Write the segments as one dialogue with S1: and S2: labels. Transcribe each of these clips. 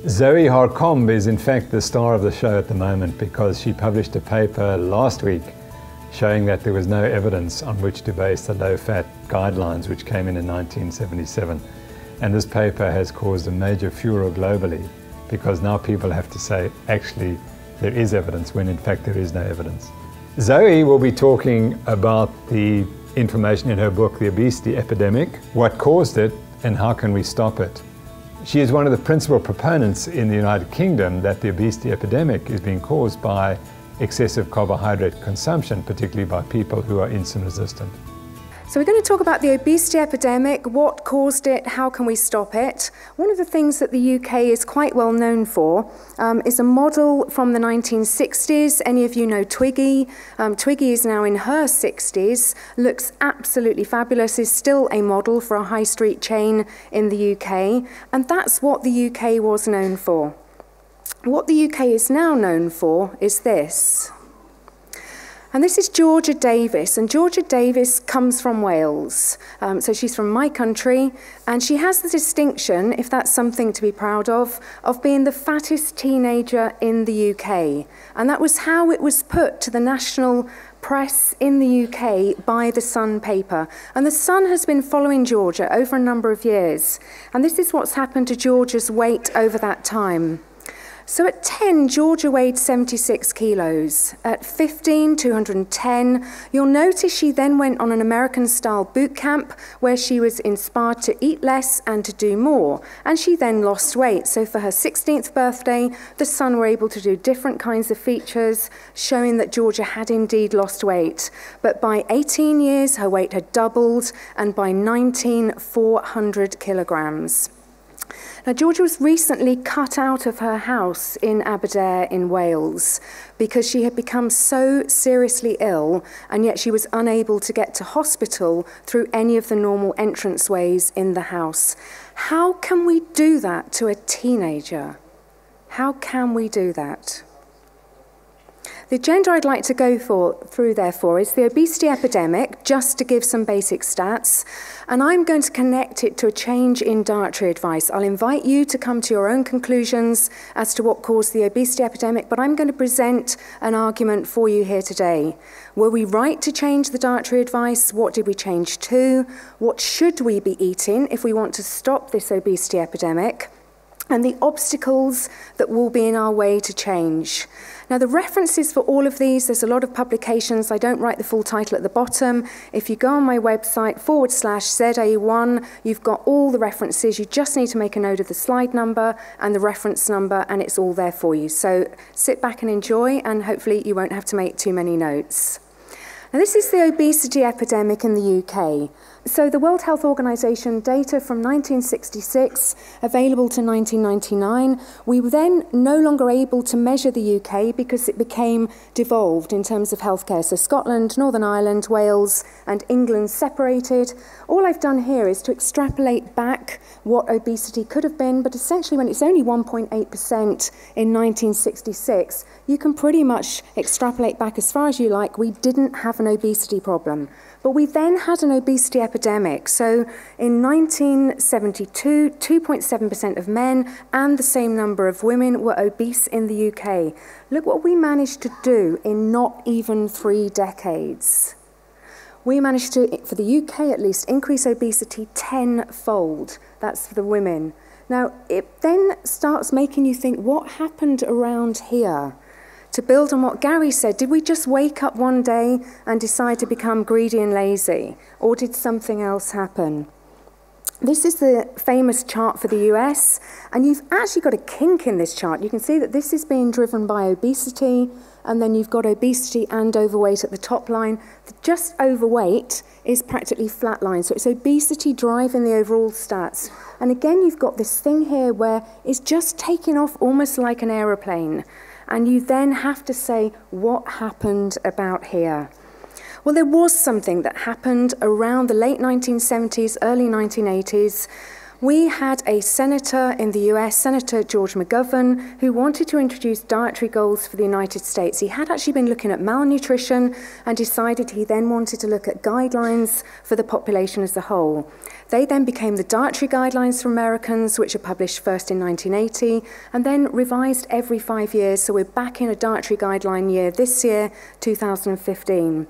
S1: Zoe Harcombe is in fact the star of the show at the moment because she published a paper last week showing that there was no evidence on which to base the low-fat guidelines which came in 1977. And this paper has caused a major furor globally because now people have to say, actually, there is evidence when in fact there is no evidence. Zoe will be talking about the information in her book, The Obesity Epidemic, what caused it and how can we stop it. She is one of the principal proponents in the United Kingdom that the obesity epidemic is being caused by excessive carbohydrate consumption, particularly by people who are insulin resistant.
S2: So we're going to talk about the obesity epidemic, what caused it, how can we stop it. One of the things that the UK is quite well known for is a model from the 1960s. Any of you know Twiggy? Twiggy is now in her 60s, looks absolutely fabulous, is still a model for a high street chain in the UK, and that's what the UK was known for. What the UK is now known for is this. And this is Georgia Davis, and Georgia Davis comes from Wales. So she's from my country, and she has the distinction, if that's something to be proud of being the fattest teenager in the UK. And that was how it was put to the national press in the UK by the Sun paper. And the Sun has been following Georgia over a number of years. And this is what's happened to Georgia's weight over that time. So at 10, Georgia weighed 76 kilos. At 15, 210. You'll notice she then went on an American-style boot camp where she was inspired to eat less and to do more. And she then lost weight. So for her 16th birthday, the Sun were able to do different kinds of features, showing that Georgia had indeed lost weight. But by 18 years, her weight had doubled, and by 19, 400 kilograms. Now, Georgia was recently cut out of her house in Aberdare in Wales because she had become so seriously ill, and yet she was unable to get to hospital through any of the normal entranceways in the house. How can we do that to a teenager? How can we do that? The agenda I'd like to go through, therefore, is the obesity epidemic, just to give some basic stats, and I'm going to connect it to a change in dietary advice. I'll invite you to come to your own conclusions as to what caused the obesity epidemic, but I'm going to present an argument for you here today. Were we right to change the dietary advice? What did we change to? What should we be eating if we want to stop this obesity epidemic? And the obstacles that will be in our way to change. Now, the references for all of these, there's a lot of publications. I don't write the full title at the bottom. If you go on my website, /ZA1, you've got all the references. You just need to make a note of the slide number and the reference number, and it's all there for you. So sit back and enjoy, and hopefully you won't have to make too many notes. Now, this is the obesity epidemic in the UK. So the World Health Organization data from 1966, available to 1999, we were then no longer able to measure the UK because it became devolved in terms of healthcare. So Scotland, Northern Ireland, Wales, and England separated. All I've done here is to extrapolate back what obesity could have been, but essentially when it's only 1.8% in 1966, you can pretty much extrapolate back as far as you like. We didn't have an obesity problem. But we then had an obesity epidemic. So in 1972, 2.7% of men and the same number of women were obese in the UK. Look what we managed to do in not even 3 decades. We managed to, for the UK at least, increase obesity 10-fold. That's for the women. Now, it then starts making you think, what happened around here? To build on what Gary said, did we just wake up one day and decide to become greedy and lazy? Or did something else happen? This is the famous chart for the US, and you've actually got a kink in this chart. You can see that this is being driven by obesity, and then you've got obesity and overweight at the top line. Just overweight is practically flatline, so it's obesity driving the overall stats. And again, you've got this thing here where it's just taking off almost like an aeroplane. And you then have to say, what happened about here? Well, there was something that happened around the late 1970s, early 1980s, We had a senator in the US, Senator George McGovern, who wanted to introduce dietary goals for the United States. He had actually been looking at malnutrition and decided he then wanted to look at guidelines for the population as a whole. They then became the Dietary Guidelines for Americans, which are published first in 1980 and then revised every 5 years. So we're back in a dietary guideline year this year, 2015.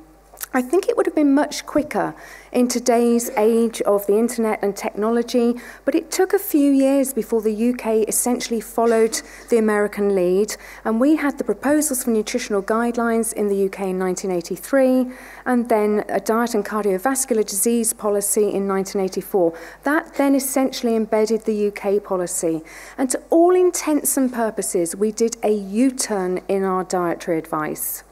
S2: I think it would have been much quicker in today's age of the internet and technology, but it took a few years before the UK essentially followed the American lead, and we had the proposals for nutritional guidelines in the UK in 1983, and then a diet and cardiovascular disease policy in 1984. That then essentially embedded the UK policy, and to all intents and purposes, we did a U-turn in our dietary advice.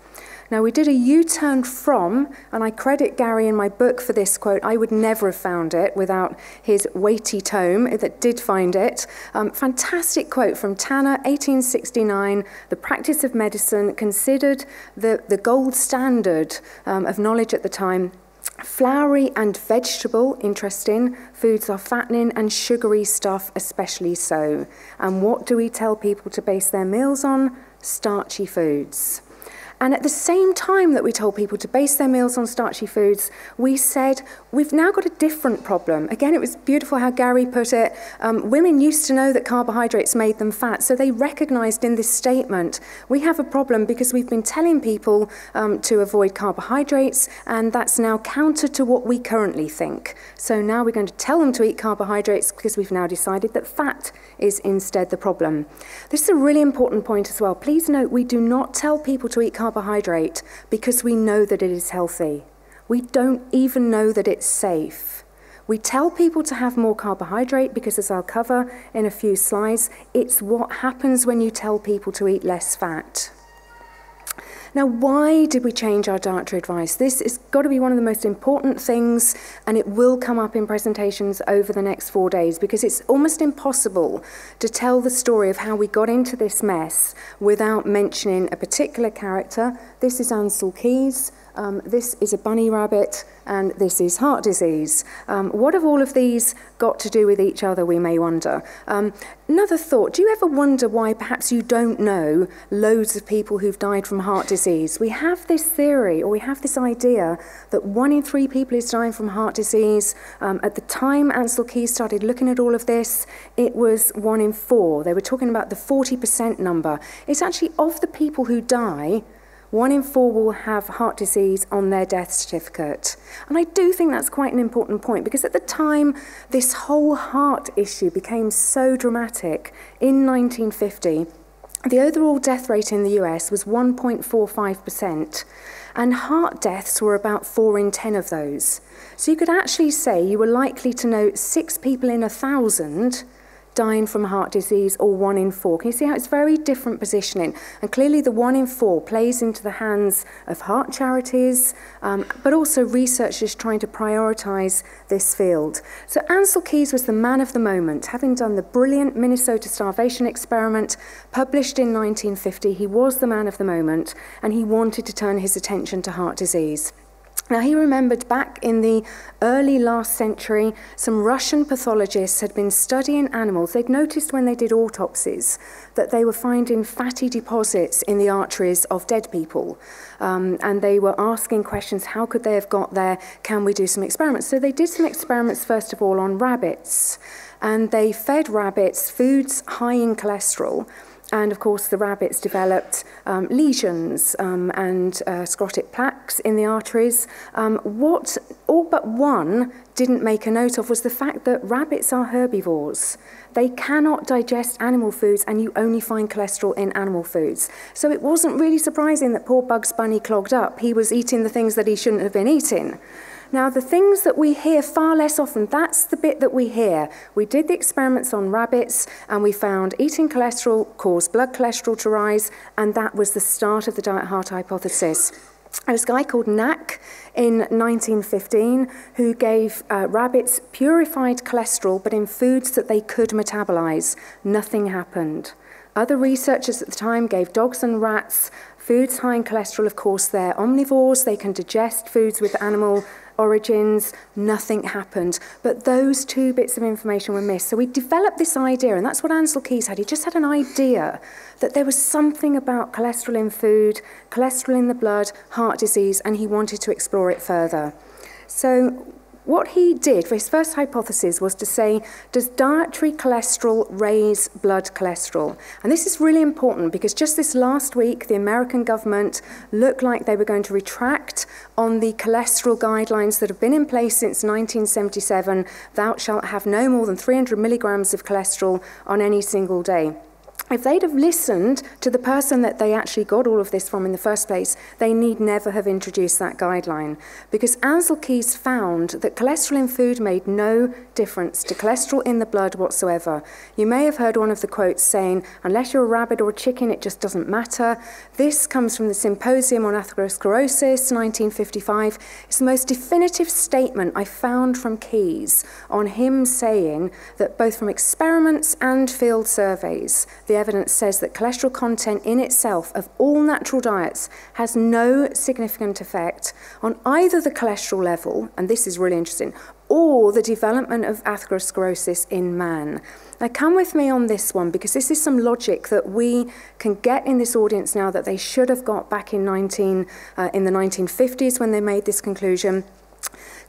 S2: Now, we did a U-turn from, and I credit Gary in my book for this quote, I would never have found it without his weighty tome that did find it. Fantastic quote from Tanner, 1869, the practice of medicine considered the gold standard of knowledge at the time. Floury and vegetable, interesting, foods are fattening, and sugary stuff especially so. And what do we tell people to base their meals on? Starchy foods. And at the same time that we told people to base their meals on starchy foods, we said, we've now got a different problem. Again, it was beautiful how Gary put it. Women used to know that carbohydrates made them fat, so they recognized in this statement, we have a problem because we've been telling people to avoid carbohydrates, and that's now counter to what we currently think. So now we're going to tell them to eat carbohydrates because we've now decided that fat is instead the problem. This is a really important point as well. Please note, we do not tell people to eat carbohydrate because we know that it is healthy. We don't even know that it's safe. We tell people to have more carbohydrate because, as I'll cover in a few slides, it's what happens when you tell people to eat less fat. Now, why did we change our dietary advice? This has got to be one of the most important things, and it will come up in presentations over the next 4 days, because it's almost impossible to tell the story of how we got into this mess without mentioning a particular character. This is Ansel Keys. This is a bunny rabbit, and this is heart disease. What have all of these got to do with each other, we may wonder? Another thought, do you ever wonder why perhaps you don't know loads of people who've died from heart disease? We have this theory, or we have this idea, that 1 in 3 people is dying from heart disease. At the time Ansel Keys started looking at all of this, it was 1 in 4. They were talking about the 40% number. It's actually of the people who die, 1 in 4 will have heart disease on their death certificate. And I do think that's quite an important point, because at the time this whole heart issue became so dramatic in 1950, the overall death rate in the US was 1.45%, and heart deaths were about 4 in 10 of those. So you could actually say you were likely to know 6 people in 1,000 dying from heart disease, or 1 in 4. Can you see how it's very different positioning? And clearly the 1 in 4 plays into the hands of heart charities, but also researchers trying to prioritise this field. So Ansel Keys was the man of the moment. Having done the brilliant Minnesota starvation experiment published in 1950, he was the man of the moment, and he wanted to turn his attention to heart disease. Now, he remembered back in the early last century, some Russian pathologists had been studying animals. They'd noticed when they did autopsies that they were finding fatty deposits in the arteries of dead people. And they were asking questions, how could they have got there? Can we do some experiments? So they did some experiments, first of all, on rabbits. And they fed rabbits foods high in cholesterol. And of course, the rabbits developed lesions and sclerotic plaques in the arteries. What all but one didn't make a note of was the fact that rabbits are herbivores. They cannot digest animal foods, and you only find cholesterol in animal foods. So it wasn't really surprising that poor Bugs Bunny clogged up. He was eating the things that he shouldn't have been eating. Now, the things that we hear far less often, that's the bit that we hear. We did the experiments on rabbits, and we found eating cholesterol caused blood cholesterol to rise, and that was the start of the diet heart hypothesis. There was a guy called Knack in 1915 who gave rabbits purified cholesterol, but in foods that they could metabolize. Nothing happened. Other researchers at the time gave dogs and rats foods high in cholesterol. Of course, they're omnivores. They can digest foods with animal origins, nothing happened. But those two bits of information were missed. So we developed this idea, and that's what Ansel Keys had. He just had an idea that there was something about cholesterol in food, cholesterol in the blood, heart disease, and he wanted to explore it further. So what he did for his first hypothesis was to say, does dietary cholesterol raise blood cholesterol? And this is really important because just this last week, the American government looked like they were going to retract on the cholesterol guidelines that have been in place since 1977. Thou shalt have no more than 300 milligrams of cholesterol on any single day. If they'd have listened to the person that they actually got all of this from in the first place, they need never have introduced that guideline. Because Ansel Keys found that cholesterol in food made no difference to cholesterol in the blood whatsoever. You may have heard one of the quotes saying, unless you're a rabbit or a chicken, it just doesn't matter. This comes from the Symposium on Atherosclerosis, 1955. It's the most definitive statement I found from Keys on him saying that both from experiments and field surveys, the evidence says that cholesterol content in itself of all natural diets has no significant effect on either the cholesterol level, and this is really interesting, or the development of atherosclerosis in man. Now come with me on this one, because this is some logic that we can get in this audience now that they should have got back in the 1950s when they made this conclusion.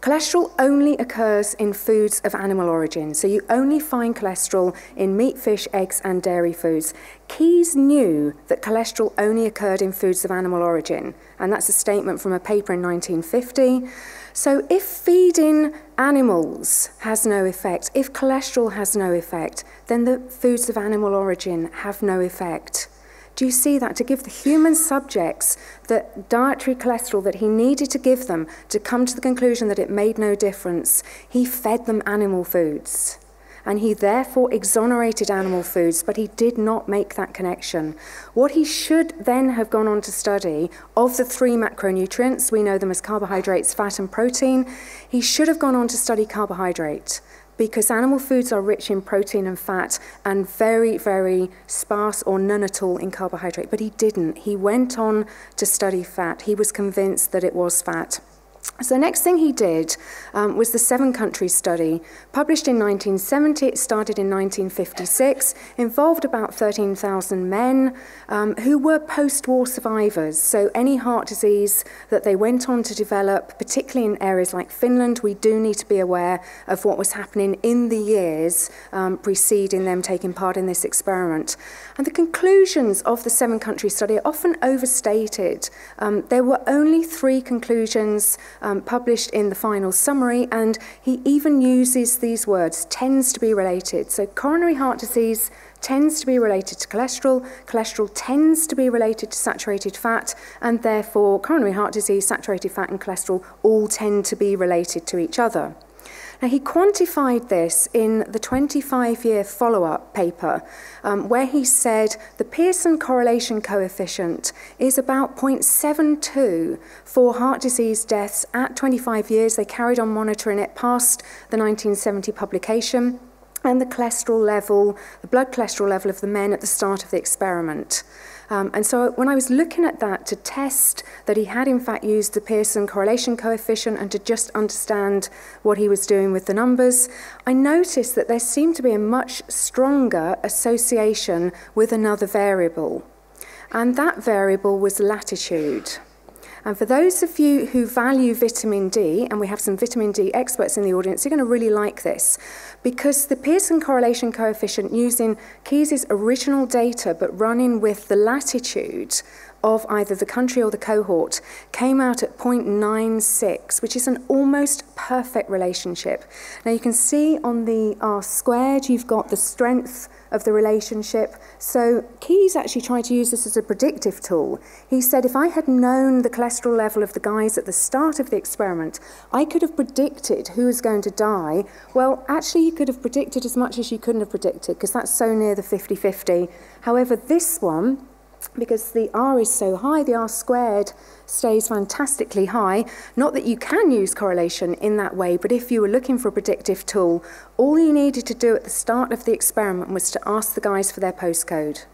S2: Cholesterol only occurs in foods of animal origin, so you only find cholesterol in meat, fish, eggs, and dairy foods. Keys knew that cholesterol only occurred in foods of animal origin, and that's a statement from a paper in 1950. So if feeding animals has no effect, if cholesterol has no effect, then the foods of animal origin have no effect. Do you see that? To give the human subjects the dietary cholesterol that he needed to give them to come to the conclusion that it made no difference, he fed them animal foods. And he therefore exonerated animal foods, but he did not make that connection. What he should then have gone on to study, of the three macronutrients, we know them as carbohydrates, fat, and protein, he should have gone on to study carbohydrate, because animal foods are rich in protein and fat and very, very sparse or none at all in carbohydrate. But he didn't. He went on to study fat. He was convinced that it was fat. So the next thing he did was the 7-country study, published in 1970. It started in 1956, involved about 13,000 men who were post-war survivors. So any heart disease that they went on to develop, particularly in areas like Finland, we do need to be aware of what was happening in the years preceding them taking part in this experiment. And the conclusions of the 7-country study are often overstated. There were only 3 conclusions published in the final summary, and he even uses these words, tends to be related. So coronary heart disease tends to be related to cholesterol, cholesterol tends to be related to saturated fat, and therefore coronary heart disease, saturated fat, and cholesterol all tend to be related to each other. Now, he quantified this in the 25-year follow-up paper, where he said the Pearson correlation coefficient is about 0.72 for heart disease deaths at 25 years. They carried on monitoring it past the 1970 publication, and the cholesterol level, the blood cholesterol level of the men at the start of the experiment. And so when I was looking at that to test that he had in fact used the Pearson correlation coefficient and to just understand what he was doing with the numbers, I noticed that there seemed to be a much stronger association with another variable. And that variable was latitude. And for those of you who value vitamin D, and we have some vitamin D experts in the audience, you're going to really like this, because the Pearson correlation coefficient, using Keyes' original data but running with the latitude of either the country or the cohort, came out at 0.96, which is an almost perfect relationship. Now you can see on the R squared, you've got the strength of the relationship. So Keyes actually tried to use this as a predictive tool. He said, if I had known the cholesterol level of the guys at the start of the experiment, I could have predicted who was going to die. Well, actually, you could have predicted as much as you couldn't have predicted, because that's so near the 50-50. However, this one, because the R is so high, the R squared stays fantastically high. Not that you can use correlation in that way, but if you were looking for a predictive tool, all you needed to do at the start of the experiment was to ask the guys for their postcode.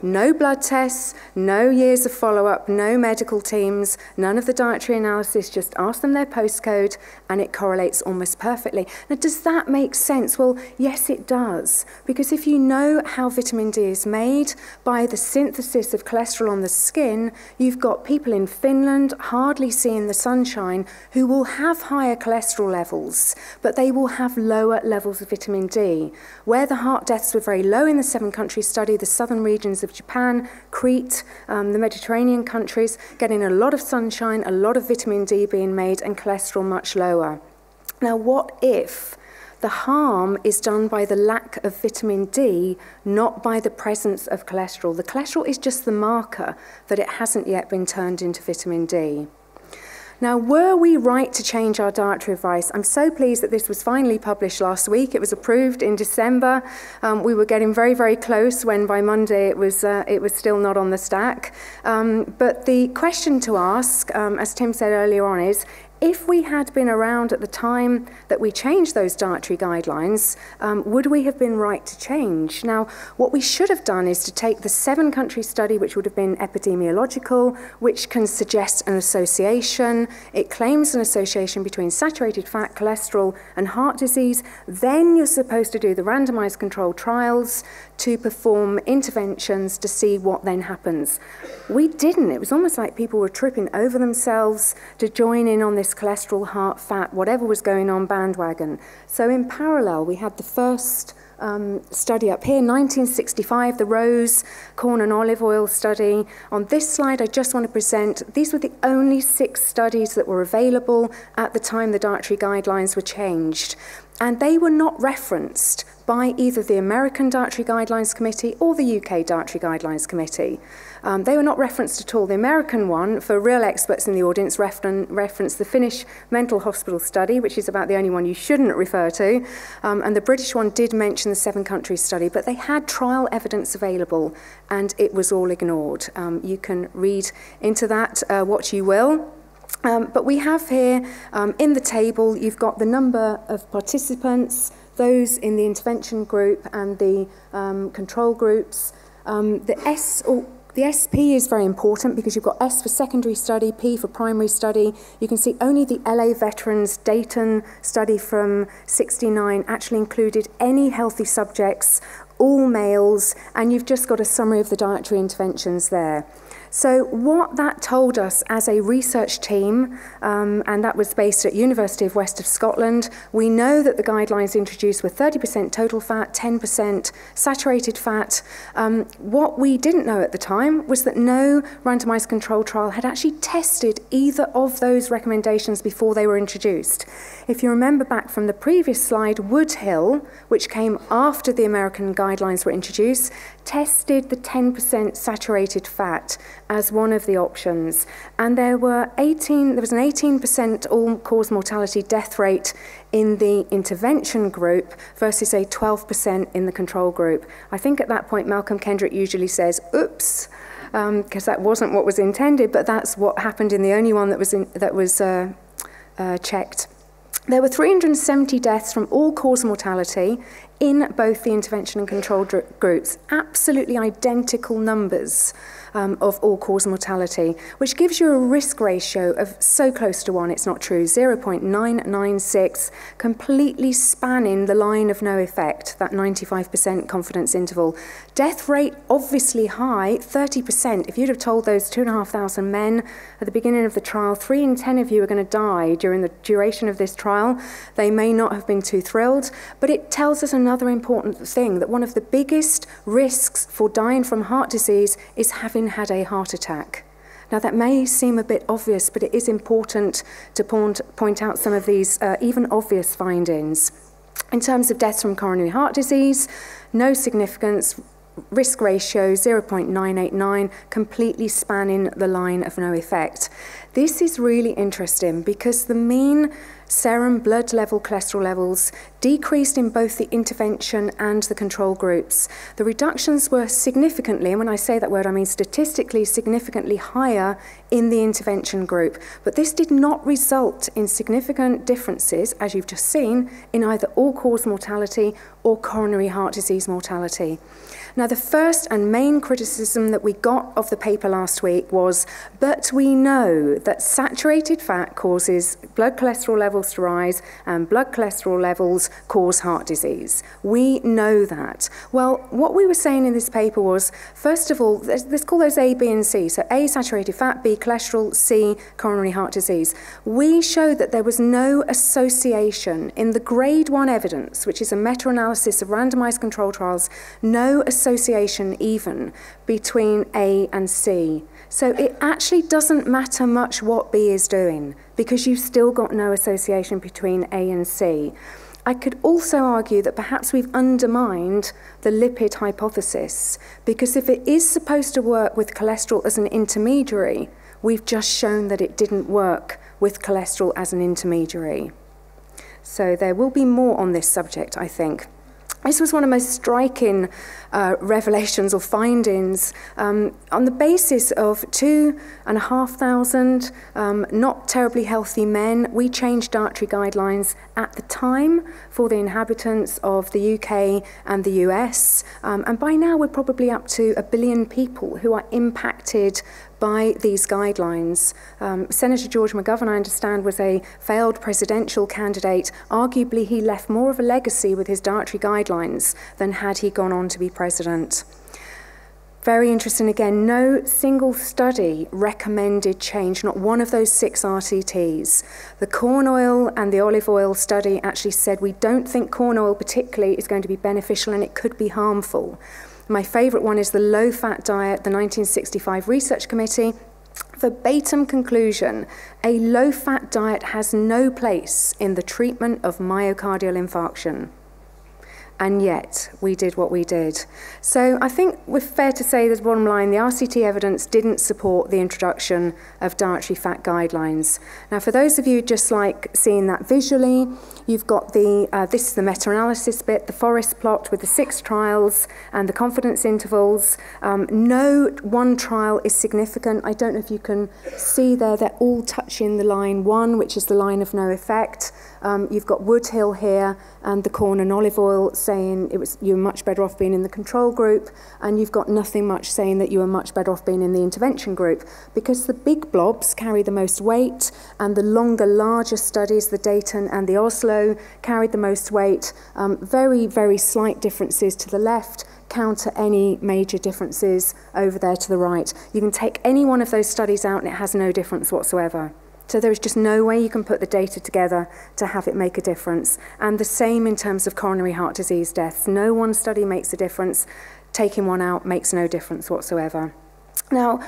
S2: No blood tests, no years of follow-up, no medical teams, none of the dietary analysis, just ask them their postcode and it correlates almost perfectly. Now, does that make sense? Well, yes, it does. Because if you know how vitamin D is made by the synthesis of cholesterol on the skin, you've got people in Finland hardly seeing the sunshine who will have higher cholesterol levels, but they will have lower levels of vitamin D. Where the heart deaths were very low in the 7-country study, the southern regions of Japan, Crete, the Mediterranean countries, getting a lot of sunshine, a lot of vitamin D being made, and cholesterol much lower. Now, what if the harm is done by the lack of vitamin D, not by the presence of cholesterol? The cholesterol is just the marker that it hasn't yet been turned into vitamin D. Now, were we right to change our dietary advice? I'm so pleased that this was finally published last week. It was approved in December. We were getting very, very close when by Monday it was still not on the stack. But the question to ask, as Tim said earlier on, is if we had been around at the time that we changed those dietary guidelines, would we have been right to change? Now, what we should have done is to take the 7-country study, which would have been epidemiological, which can suggest an association. It claims an association between saturated fat, cholesterol, and heart disease. Then you're supposed to do the randomized controlled trials to perform interventions to see what then happens. We didn't. It was almost like people were tripping over themselves to join in on this cholesterol, heart, fat, whatever was going on bandwagon. So in parallel, we had the first study up here, 1965, the rose, corn and olive oil study. On this slide, I just want to present, these were the only 6 studies that were available at the time the dietary guidelines were changed. And they were not referenced by either the American Dietary Guidelines Committee or the UK Dietary Guidelines Committee. They were not referenced at all. The American one, for real experts in the audience, referenced the Finnish mental hospital study, which is about the only one you shouldn't refer to, and the British one did mention the 7-country study, but they had trial evidence available, and it was all ignored. You can read into that what you will. But we have here, in the table, you've got the number of participants, those in the intervention group and the control groups. The SP is very important because you've got S for secondary study, P for primary study. You can see only the LA Veterans Dayton study from '69 actually included any healthy subjects, all males, and you've just got a summary of the dietary interventions there. So what that told us as a research team, and that was based at University of West of Scotland, we know that the guidelines introduced were 30% total fat, 10% saturated fat. What we didn't know at the time was that no randomized control trial had actually tested either of those recommendations before they were introduced. If you remember back from the previous slide, Woodhill, which came after the American guidelines were introduced, tested the 10% saturated fat as one of the options. And there was an 18% all-cause mortality death rate in the intervention group versus a 12% in the control group. I think at that point, Malcolm Kendrick usually says, oops, because that wasn't what was intended, but that's what happened in the only one that was checked. There were 370 deaths from all-cause mortality in both the intervention and control groups, absolutely identical numbers of all-cause mortality, which gives you a risk ratio of so close to 1, it's not true, 0.996, completely spanning the line of no effect, that 95% confidence interval. Death rate, obviously high, 30%. If you'd have told those 2,500 men at the beginning of the trial, 3 in 10 of you are going to die during the duration of this trial, they may not have been too thrilled, but it tells us another important thing, that one of the biggest risks for dying from heart disease is having had a heart attack. Now that may seem a bit obvious, but it is important to point out some of these even obvious findings. In terms of deaths from coronary heart disease, no significance, risk ratio 0.989, completely spanning the line of no effect. This is really interesting because the mean serum blood level cholesterol levels decreased in both the intervention and the control groups. The reductions were significantly, and when I say that word I mean statistically significantly higher in the intervention group, but this did not result in significant differences, as you've just seen, in either all-cause mortality or coronary heart disease mortality. Now, the first and main criticism that we got of the paper last week was, but we know that saturated fat causes blood cholesterol levels to rise and blood cholesterol levels cause heart disease. We know that. Well, what we were saying in this paper was, first of all, let's call those A, B, and C. So A, saturated fat, B, cholesterol, C, coronary heart disease. We showed that there was no association in the grade 1 evidence, which is a meta-analysis of randomized control trials, no association even between A and C. So it actually doesn't matter much what B is doing because you've still got no association between A and C. I could also argue that perhaps we've undermined the lipid hypothesis because if it is supposed to work with cholesterol as an intermediary, we've just shown that it didn't work with cholesterol as an intermediary. So there will be more on this subject, I think. This was one of the most striking revelations or findings on the basis of 2,500 not terribly healthy men. We changed dietary guidelines at the time for the inhabitants of the UK and the US. And by now we're probably up to 1 billion people who are impacted by these guidelines. Senator George McGovern, I understand, was a failed presidential candidate. Arguably, he left more of a legacy with his dietary guidelines than had he gone on to be president. Very interesting again, no single study recommended change, not one of those 6 RCTs. The corn oil and the olive oil study actually said we don't think corn oil particularly is going to be beneficial and it could be harmful. My favourite one is the low-fat diet, the 1965 Research Committee. Verbatim conclusion, a low-fat diet has no place in the treatment of myocardial infarction. And yet, we did what we did. So I think we're fair to say that bottom line, the RCT evidence didn't support the introduction of dietary fat guidelines. Now, for those of you just like seeing that visually, you've got the, this is the meta-analysis bit, the forest plot with the 6 trials and the confidence intervals. No one trial is significant. I don't know if you can see there, they're all touching the line 1, which is the line of no effect. You've got Woodhill here and the corn and olive oil saying you were much better off being in the control group, and you've got nothing much saying that you were much better off being in the intervention group, because the big blobs carry the most weight and the longer, larger studies, the Dayton and the Oslo, carried the most weight. Very, very slight differences to the left counter any major differences over there to the right. You can take any one of those studies out and it has no difference whatsoever. So there is just no way you can put the data together to have it make a difference. And the same in terms of coronary heart disease deaths. No one study makes a difference. Taking one out makes no difference whatsoever. Now,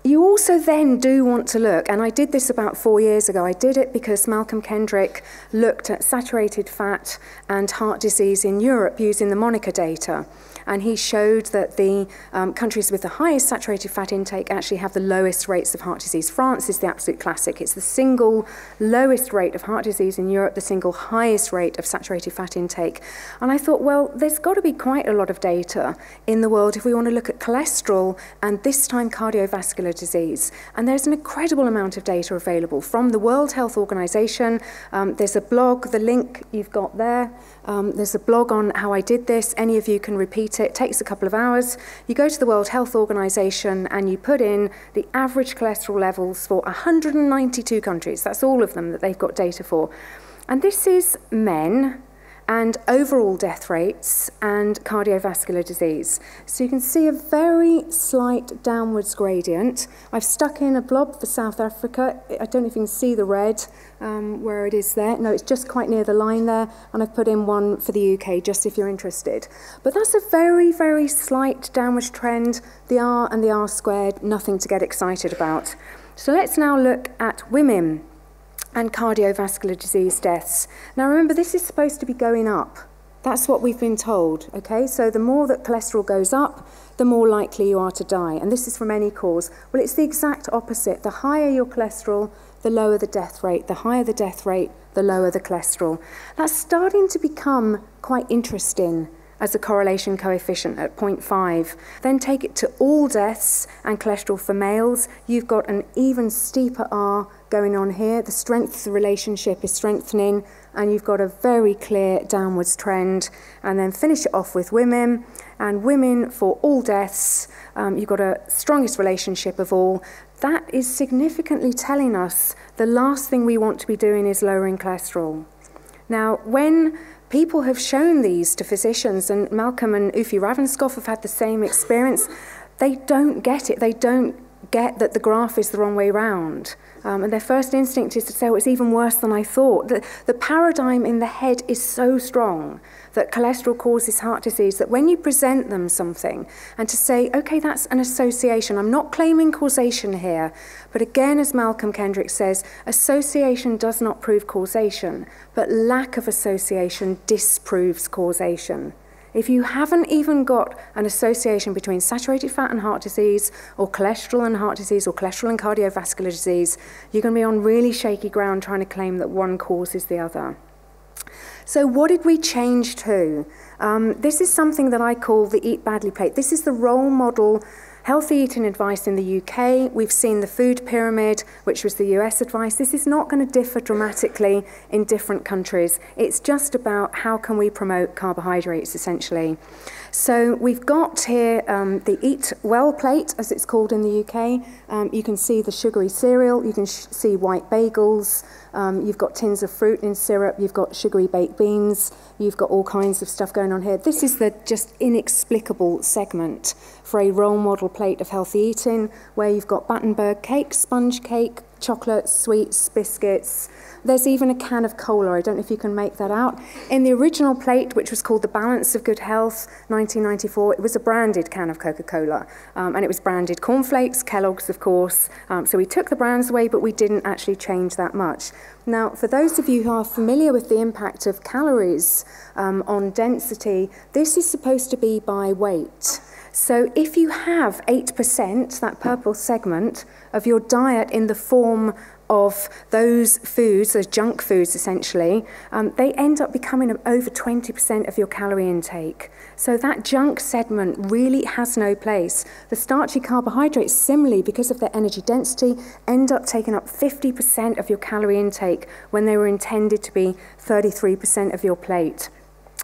S2: you also then do want to look, and I did this about 4 years ago. I did it because Malcolm Kendrick looked at saturated fat and heart disease in Europe using the Monica data. And he showed that the countries with the highest saturated fat intake actually have the lowest rates of heart disease. France is the absolute classic. It's the single lowest rate of heart disease in Europe, the single highest rate of saturated fat intake. And I thought, well, there's got to be quite a lot of data in the world if we want to look at cholesterol and this time cardiovascular disease. And there's an incredible amount of data available from the World Health Organization. There's a blog, the link you've got there. There's a blog on how I did this. Any of you can repeat it. It takes a couple of hours. You go to the World Health Organization and you put in the average cholesterol levels for 192 countries. That's all of them that they've got data for. And this is men and overall death rates and cardiovascular disease. So you can see a very slight downwards gradient. I've stuck in a blob for South Africa. I don't know if you can see the red where it is there. No, it's just quite near the line there. And I've put in one for the UK, just if you're interested. But that's a very, very slight downwards trend. The R and the R squared, nothing to get excited about. So let's now look at women and cardiovascular disease deaths. Now remember, this is supposed to be going up. That's what we've been told, okay? So the more that cholesterol goes up, the more likely you are to die. And this is from any cause. Well, it's the exact opposite. The higher your cholesterol, the lower the death rate. The higher the death rate, the lower the cholesterol. That's starting to become quite interesting as a correlation coefficient at 0.5. Then take it to all deaths and cholesterol for males. You've got an even steeper R going on here. The strength of the relationship is strengthening, and you've got a very clear downwards trend. And then finish it off with women. And women, for all deaths, you've got a strongest relationship of all. That is significantly telling us the last thing we want to be doing is lowering cholesterol. Now, when people have shown these to physicians, and Malcolm and Ufi Ravenscoff have had the same experience, they don't get it. They don't get that the graph is the wrong way round. And their first instinct is to say, oh, it's even worse than I thought. The paradigm in the head is so strong that cholesterol causes heart disease, that when you present them something and to say, okay, that's an association, I'm not claiming causation here, but again, as Malcolm Kendrick says, association does not prove causation, but lack of association disproves causation. If you haven't even got an association between saturated fat and heart disease, or cholesterol and heart disease, or cholesterol and cardiovascular disease, you're going to be on really shaky ground trying to claim that one causes the other. So what did we change to? This is something that I call the Eat Badly plate. This is the role model healthy eating advice in the UK. We've seen the food pyramid, which was the US advice. This is not going to differ dramatically in different countries. It's just about how can we promote carbohydrates, essentially. So we've got here the Eat Well plate, as it's called in the UK. You can see the sugary cereal. You can see white bagels. You've got tins of fruit in syrup. You've got sugary baked beans. You've got all kinds of stuff going on here. This is the just inexplicable segment for a role model plate of healthy eating, where you've got Battenberg cake, sponge cake, chocolate, sweets, biscuits. There's even a can of cola. I don't know if you can make that out. In the original plate, which was called The Balance of Good Health, 1994, it was a branded can of Coca-Cola. And it was branded cornflakes, Kellogg's, of course. So we took the brands away, but we didn't actually change that much. Now, for those of you who are familiar with the impact of calories on density, this is supposed to be by weight. So if you have 8%, that purple segment, of your diet in the form of those foods, those junk foods essentially, they end up becoming over 20% of your calorie intake. So that junk segment really has no place. The starchy carbohydrates, similarly, because of their energy density, end up taking up 50% of your calorie intake when they were intended to be 33% of your plate.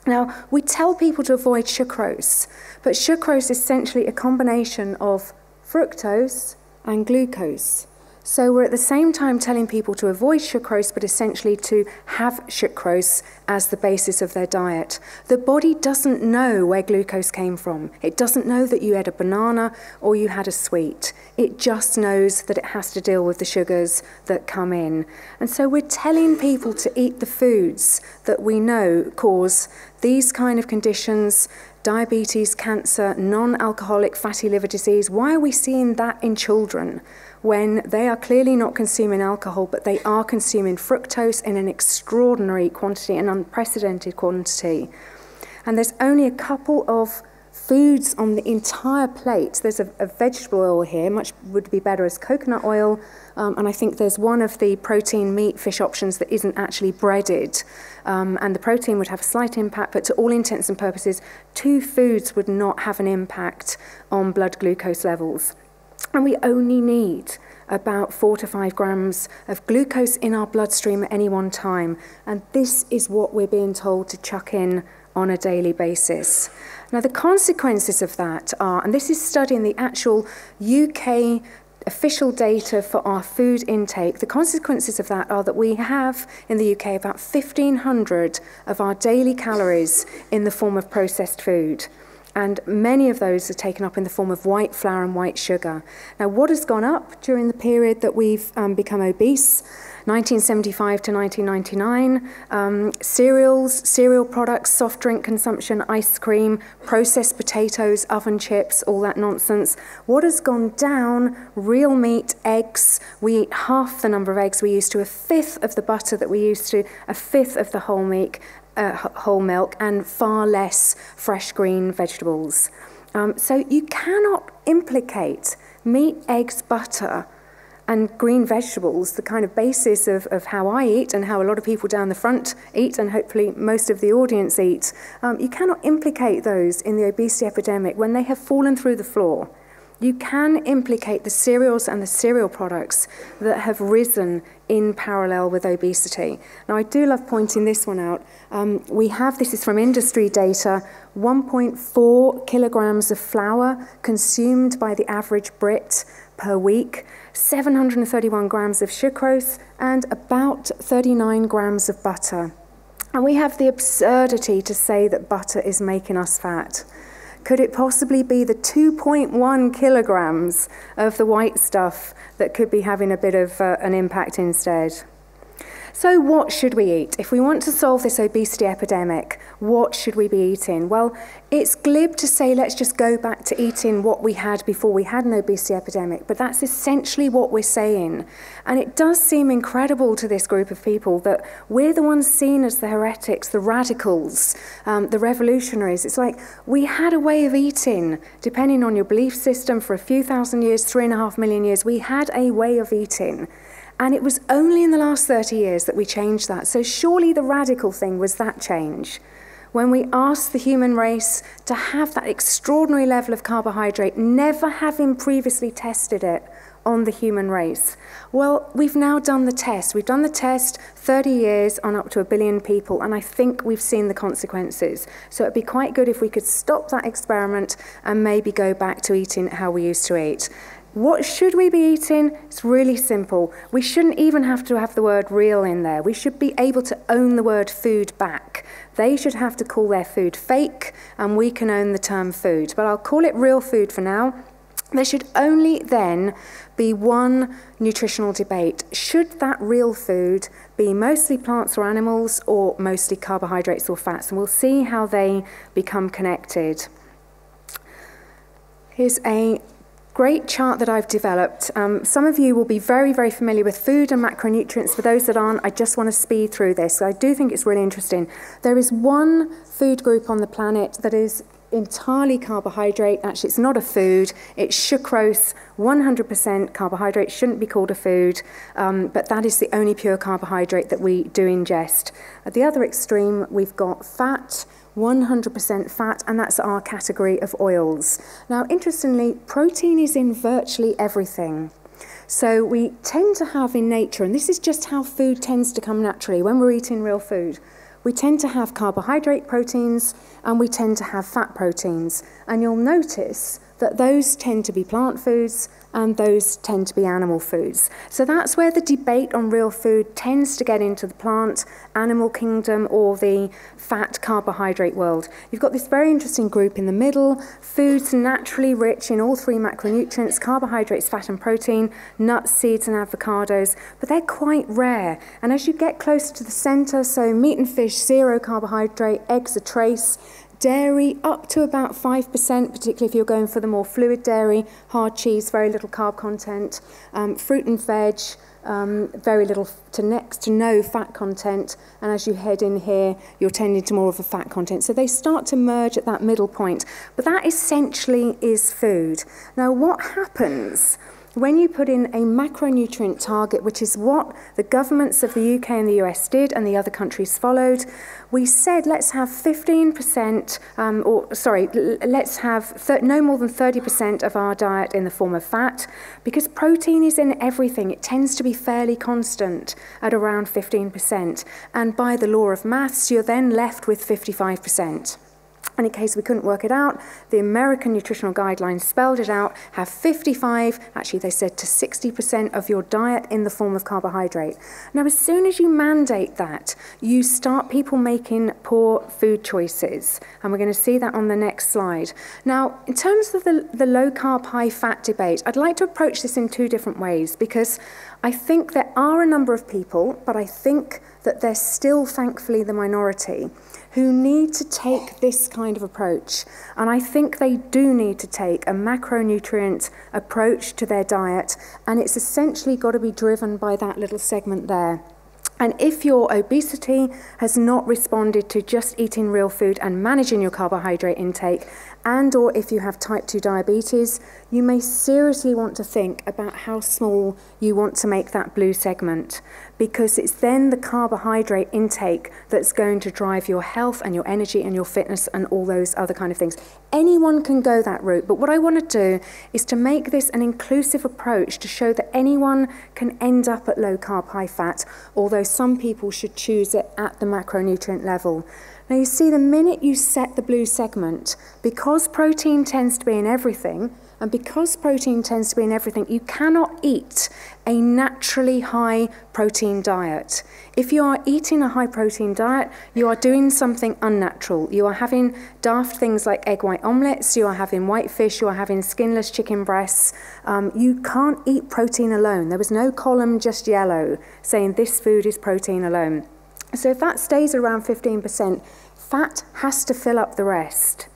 S2: Now, we tell people to avoid sucrose, but sucrose is essentially a combination of fructose and glucose. So we're at the same time telling people to avoid sucrose, but essentially to have sucrose as the basis of their diet. The body doesn't know where glucose came from. It doesn't know that you had a banana or you had a sweet. It just knows that it has to deal with the sugars that come in. And so we're telling people to eat the foods that we know cause these kind of conditions: diabetes, cancer, non-alcoholic fatty liver disease. Why are we seeing that in children when they are clearly not consuming alcohol, but they are consuming fructose in an extraordinary quantity, an unprecedented quantity? And there's only a couple of foods on the entire plate. There's a vegetable oil here, much would be better as coconut oil, and I think there's one of the protein, meat, fish options that isn't actually breaded, and the protein would have a slight impact, but to all intents and purposes, 2 foods would not have an impact on blood glucose levels. And we only need about 4 to 5 grams of glucose in our bloodstream at any one time, and this is what we're being told to chuck in on a daily basis. Now, the consequences of that are, and this is studying the actual UK official data for our food intake, the consequences of that are that we have in the UK about 1,500 of our daily calories in the form of processed food. And many of those are taken up in the form of white flour and white sugar. Now, what has gone up during the period that we've become obese? 1975 to 1999, cereal products, soft drink consumption, ice cream, processed potatoes, oven chips, all that nonsense. What has gone down? Real meat, eggs. We eat half the number of eggs we used to, 1/5 of the butter that we used to, 1/5 of the whole meat, whole milk and far less fresh green vegetables. So you cannot implicate meat, eggs, butter, and green vegetables, the kind of basis of how I eat and how a lot of people down the front eat, and hopefully most of the audience eat. You cannot implicate those in the obesity epidemic when they have fallen through the floor. You can implicate the cereals and the cereal products that have risen in parallel with obesity. Now, I do love pointing this one out. This is from industry data, 1.4 kilograms of flour consumed by the average Brit per week, 731 grams of sucrose, and about 39 grams of butter. And we have the absurdity to say that butter is making us fat. Could it possibly be the 2.1 kilograms of the white stuff that could be having a bit of an impact instead? So what should we eat? If we want to solve this obesity epidemic, what should we be eating? Well, it's glib to say let's just go back to eating what we had before we had an obesity epidemic, but that's essentially what we're saying. And it does seem incredible to this group of people that we're the ones seen as the heretics, the radicals, the revolutionaries. It's like we had a way of eating, depending on your belief system, for a few thousand years, 3.5 million years, we had a way of eating. And it was only in the last 30 years that we changed that. So surely the radical thing was that change. When we asked the human race to have that extraordinary level of carbohydrate, never having previously tested it on the human race. Well, we've now done the test. We've done the test 30 years on up to 1 billion people, and I think we've seen the consequences. So it'd be quite good if we could stop that experiment and maybe go back to eating how we used to eat. What should we be eating? It's really simple. We shouldn't even have to have the word real in there. We should be able to own the word food back. They should have to call their food fake, and we can own the term food. But I'll call it real food for now. There should only then be one nutritional debate. Should that real food be mostly plants or animals, or mostly carbohydrates or fats? And we'll see how they become connected. Here's a great chart that I've developed. Some of you will be very, very familiar with food and macronutrients. For those that aren't, I just want to speed through this. I do think it's really interesting. There is one food group on the planet that is entirely carbohydrate. Actually, it's not a food. It's sucrose, 100% carbohydrate. Shouldn't be called a food, but that is the only pure carbohydrate that we do ingest. At the other extreme, we've got fat, 100% fat, and that's our category of oils. Now, interestingly, protein is in virtually everything. So we tend to have in nature, and this is just how food tends to come naturally when we're eating real food, we tend to have carbohydrate proteins and we tend to have fat proteins. And you'll notice that those tend to be plant foods and those tend to be animal foods. So that's where the debate on real food tends to get into the plant, animal kingdom, or the fat carbohydrate world. You've got this very interesting group in the middle, foods naturally rich in all three macronutrients, carbohydrates, fat and protein, nuts, seeds and avocados, but they're quite rare. And as you get closer to the center, so meat and fish, 0 carbohydrate, eggs, a trace, dairy up to about 5%, particularly if you're going for the more fluid dairy, hard cheese, very little carb content, fruit and veg, very little to next to no fat content, and as you head in here, you're tending to more of a fat content. So they start to merge at that middle point, but that essentially is food. Now, what happens when you put in a macronutrient target, which is what the governments of the UK and the US did and the other countries followed, we said let's have 15%, let's have no more than 30% of our diet in the form of fat, because protein is in everything. It tends to be fairly constant at around 15%. And by the law of maths, you're then left with 55%. And in case we couldn't work it out, the American Nutritional Guidelines spelled it out, have 55, actually they said to 60% of your diet in the form of carbohydrate. Now, as soon as you mandate that, you start people making poor food choices. And we're going to see that on the next slide. Now, in terms of the low-carb, high-fat debate, I'd like to approach this in two different ways, because I think there are a number of people, but I think that they're still, thankfully, the minority, who need to take this kind of approach. And I think they do need to take a macronutrient approach to their diet, and it's essentially got to be driven by that little segment there. And if your obesity has not responded to just eating real food and managing your carbohydrate intake, and or if you have type 2 diabetes, you may seriously want to think about how small you want to make that blue segment, because it's then the carbohydrate intake that's going to drive your health and your energy and your fitness and all those other kind of things. Anyone can go that route, but what I want to do is to make this an inclusive approach to show that anyone can end up at low carb, high fat, although some people should choose it at the macronutrient level. Now you see, the minute you set the blue segment, because protein tends to be in everything, and because protein tends to be in everything, you cannot eat a naturally high protein diet. If you are eating a high protein diet, you are doing something unnatural. You are having daft things like egg white omelettes, you are having white fish, you are having skinless chicken breasts. You can't eat protein alone. There was no column just yellow saying this food is protein alone. So if that stays around 15%, fat has to fill up the rest.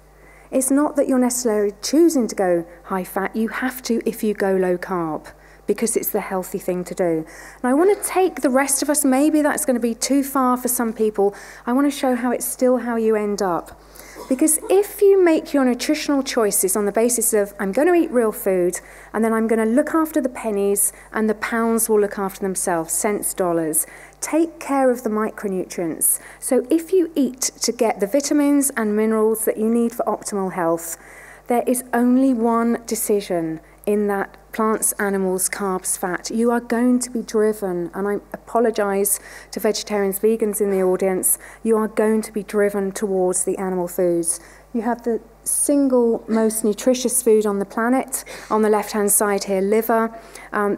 S2: It's not that you're necessarily choosing to go high fat, you have to if you go low carb, because it's the healthy thing to do. And I want to take the rest of us, maybe that's going to be too far for some people, I want to show how it's still how you end up. Because if you make your nutritional choices on the basis of, I'm going to eat real food, and then I'm going to look after the pennies, and the pounds will look after themselves, cents, dollars, take care of the micronutrients. So if you eat to get the vitamins and minerals that you need for optimal health, there is only one decision in that: plants, animals, carbs, fat. You are going to be driven, and I apologise to vegetarians, vegans in the audience, you are going to be driven towards the animal foods. You have the single most nutritious food on the planet. On the left-hand side here, liver.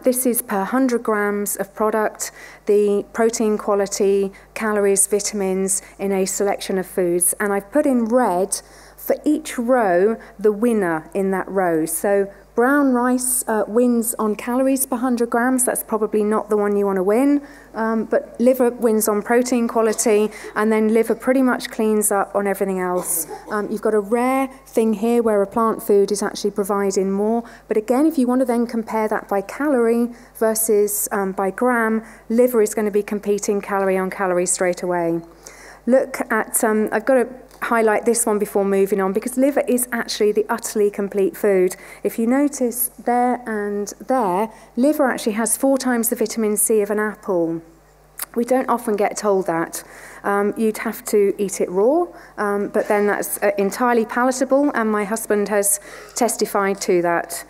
S2: This is per 100 grams of product, the protein quality, calories, vitamins in a selection of foods. And I've put in red for each row the winner in that row. So brown rice wins on calories per 100 grams. That's probably not the one you want to win. But liver wins on protein quality, and then liver pretty much cleans up on everything else. You've got a rare thing here where a plant food is actually providing more. But again, if you want to then compare that by calorie versus by gram, liver is going to be competing calorie on calorie straight away. Look at, I've got to highlight this one before moving on, because liver is actually the utterly complete food. If you notice there and there, liver actually has 4 times the vitamin C of an apple. We don't often get told that. You'd have to eat it raw, but then that's entirely palatable, and my husband has testified to that.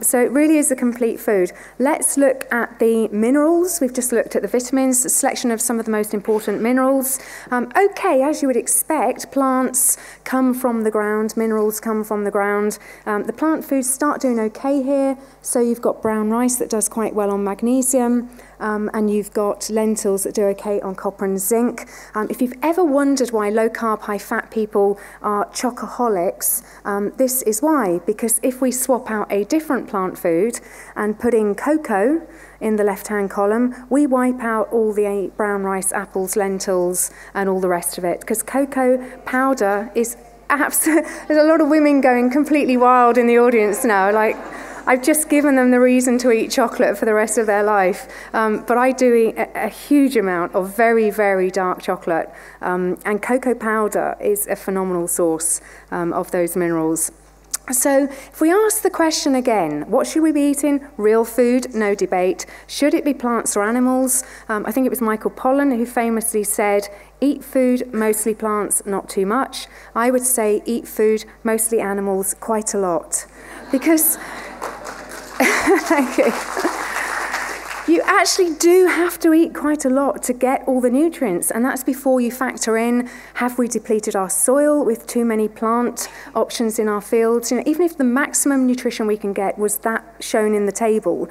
S2: So it really is a complete food. Let's look at the minerals. We've just looked at the vitamins, a selection of some of the most important minerals. Okay, as you would expect, plants come from the ground, minerals come from the ground. The plant foods start doing okay here. So you've got brown rice that does quite well on magnesium, and you've got lentils that do okay on copper and zinc. If you've ever wondered why low-carb, high-fat people are chocoholics, this is why. Because if we swap out a different plant food and put in cocoa in the left-hand column, we wipe out all the brown rice, apples, lentils, and all the rest of it. Because cocoa powder is absolutely... There's a lot of women going completely wild in the audience now, like... I've just given them the reason to eat chocolate for the rest of their life. But I do eat a huge amount of very, very dark chocolate. And cocoa powder is a phenomenal source of those minerals. So if we ask the question again, what should we be eating? Real food, no debate. Should it be plants or animals? I think it was Michael Pollan who famously said, eat food, mostly plants, not too much. I would say eat food, mostly animals, quite a lot. Because... Thank you. You actually do have to eat quite a lot to get all the nutrients, and that's before you factor in, have we depleted our soil with too many plant options in our fields? You know, even if the maximum nutrition we can get was that shown in the table,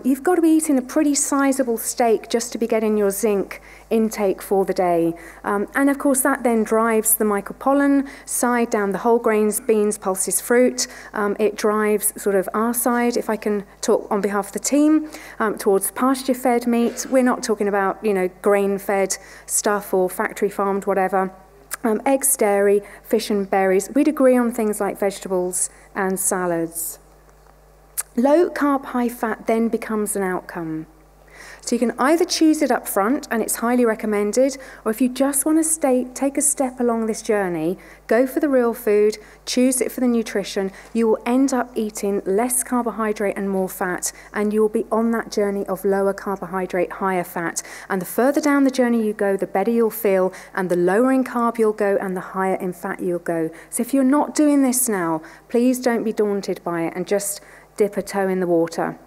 S2: you've got to be eating a pretty sizable steak just to be getting your zinc intake for the day. And of course that then drives the Michael Pollan side down the whole grains, beans, pulses, fruit. It drives sort of our side, if I can talk on behalf of the team, towards pasture-fed meat. We're not talking about, you know, grain-fed stuff or factory-farmed whatever. Eggs, dairy, fish and berries. We'd agree on things like vegetables and salads. Low carb, high fat then becomes an outcome. So you can either choose it up front, and it's highly recommended, or if you just want to take a step along this journey, go for the real food, choose it for the nutrition, you will end up eating less carbohydrate and more fat, and you will be on that journey of lower carbohydrate, higher fat. And the further down the journey you go, the better you'll feel, and the lower in carb you'll go, and the higher in fat you'll go. So if you're not doing this now, please don't be daunted by it and just dip a toe in the water.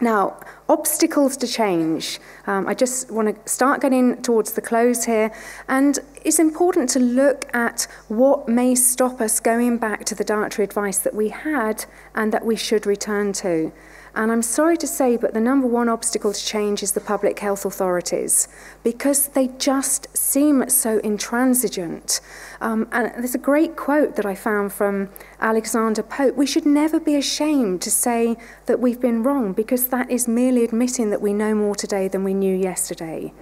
S2: Now, obstacles to change. I just want to start getting towards the close here, and it's important to look at what may stop us going back to the dietary advice that we had and that we should return to. And I'm sorry to say, but the number one obstacle to change is the public health authorities, because they just seem so intransigent. And there's a great quote that I found from Alexander Pope: we should never be ashamed to say that we've been wrong, because that is merely admitting that we know more today than we knew yesterday.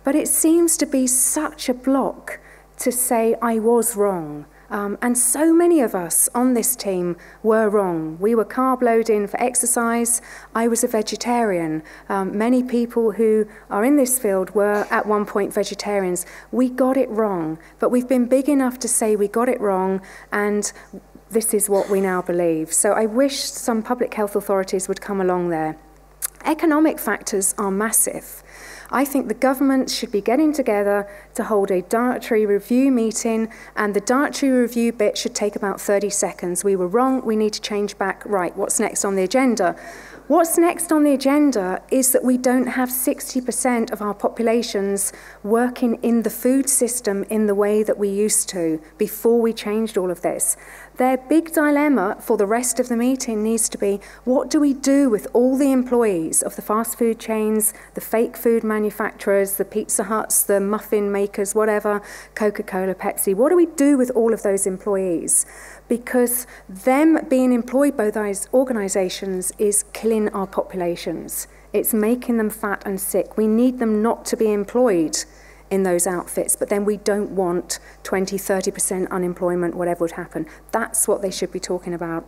S2: But it seems to be such a block to say, I was wrong. And so many of us on this team were wrong. We were carb loading for exercise. I was a vegetarian. Many people who are in this field were at one point vegetarians. We got it wrong, but we've been big enough to say we got it wrong, and this is what we now believe. So I wish some public health authorities would come along there. Economic factors are massive. I think the government should be getting together to hold a dietary review meeting, and the dietary review bit should take about 30 seconds. We were wrong, we need to change back. Right, what's next on the agenda? What's next on the agenda is that we don't have 60% of our populations working in the food system in the way that we used to before we changed all of this. Their big dilemma for the rest of the meeting needs to be, what do we do with all the employees of the fast food chains, the fake food manufacturers, the Pizza Huts, the muffin makers, whatever, Coca-Cola, Pepsi? What do we do with all of those employees? Because them being employed by those organisations is killing our populations. It's making them fat and sick. We need them not to be employed in those outfits, but then we don't want 20, 30% unemployment, whatever would happen. That's what they should be talking about.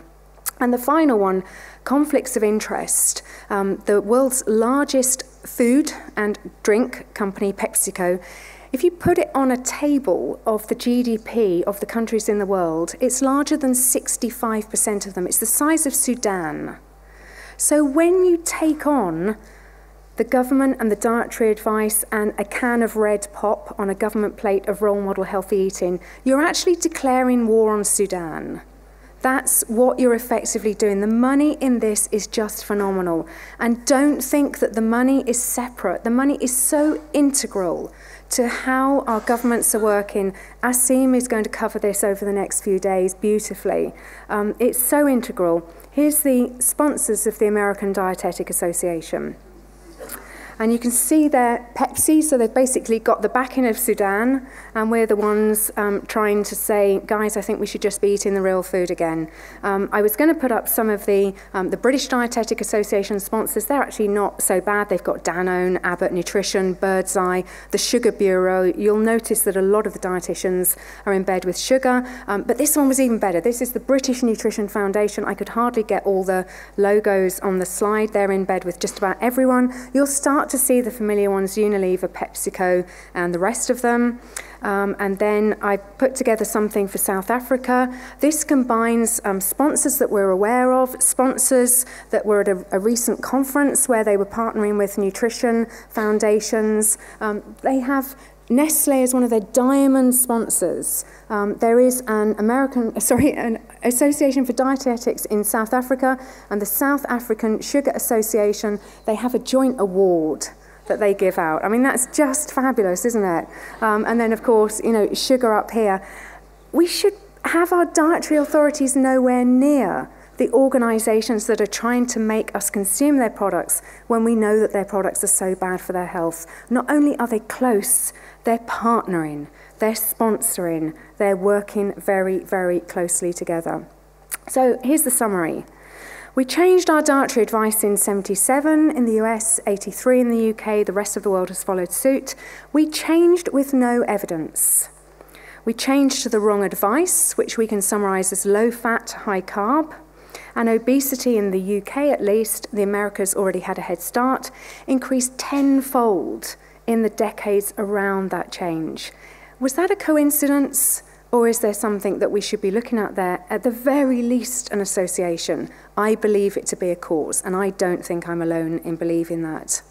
S2: And the final one, conflicts of interest. The world's largest food and drink company, PepsiCo, if you put it on a table of the GDP of the countries in the world, it's larger than 65% of them. It's the size of Sudan. So when you take on the government and the dietary advice and a can of red pop on a government plate of role model healthy eating, you're actually declaring war on Sudan. That's what you're effectively doing. The money in this is just phenomenal. And don't think that the money is separate. The money is so integral to how our governments are working. Asim is going to cover this over the next few days beautifully. It's so integral. Here's the sponsors of the American Dietetic Association. And you can see there Pepsi, so they've basically got the backing of Sudan, and we're the ones trying to say, guys, I think we should just be eating the real food again. I was going to put up some of the British Dietetic Association sponsors. They're actually not so bad. They've got Danone, Abbott Nutrition, Birdseye, the Sugar Bureau. You'll notice that a lot of the dietitians are in bed with sugar, but this one was even better. This is the British Nutrition Foundation. I could hardly get all the logos on the slide. They're in bed with just about everyone. You'll start to see the familiar ones, Unilever, PepsiCo, and the rest of them. And then I put together something for South Africa. This combines sponsors that we're aware of, sponsors that were at a recent conference where they were partnering with nutrition foundations. They have Nestle as one of their diamond sponsors. There is an Association for Dietetics in South Africa and the South African Sugar Association. They have a joint award that they give out. I mean, that's just fabulous, isn't it? And then, of course, you know, sugar up here. We should have our dietary authorities nowhere near the organisations that are trying to make us consume their products when we know that their products are so bad for their health. Not only are they close, they're partnering, they're sponsoring, they're working very, very closely together. So here's the summary. We changed our dietary advice in 77 in the US, 83 in the UK, the rest of the world has followed suit. We changed with no evidence. We changed to the wrong advice, which we can summarise as low fat, high carb. And obesity in the UK, at least, the Americas already had a head start, increased tenfold in the decades around that change. Was that a coincidence, or is there something that we should be looking at there? At the very least, an association. I believe it to be a cause, and I don't think I'm alone in believing that.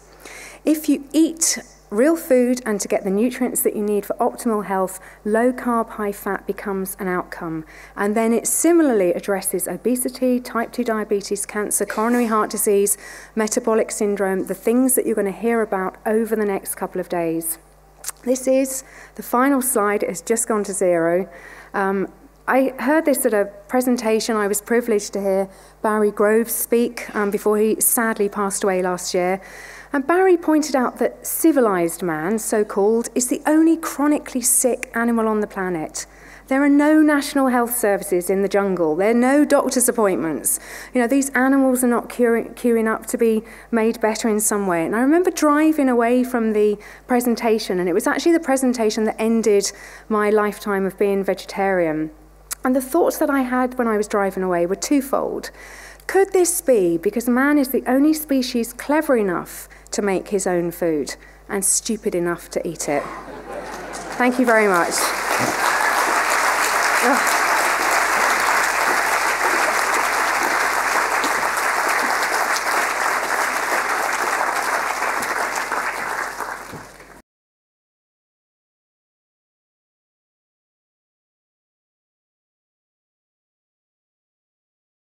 S2: If you eat real food and to get the nutrients that you need for optimal health, low carb, high fat becomes an outcome. And then it similarly addresses obesity, type 2 diabetes, cancer, coronary heart disease, metabolic syndrome, the things that you're going to hear about over the next couple of days. This is the final slide. It has just gone to zero. I heard this at a presentation. I was privileged to hear Barry Groves speak before he sadly passed away last year. And Barry pointed out that civilized man, so-called, is the only chronically sick animal on the planet. There are no national health services in the jungle. There are no doctor's appointments. You know, these animals are not queuing up to be made better in some way. And I remember driving away from the presentation, and it was actually the presentation that ended my lifetime of being vegetarian. And the thoughts that I had when I was driving away were twofold. Could this be because man is the only species clever enough to make his own food and stupid enough to eat it? Thank you very much.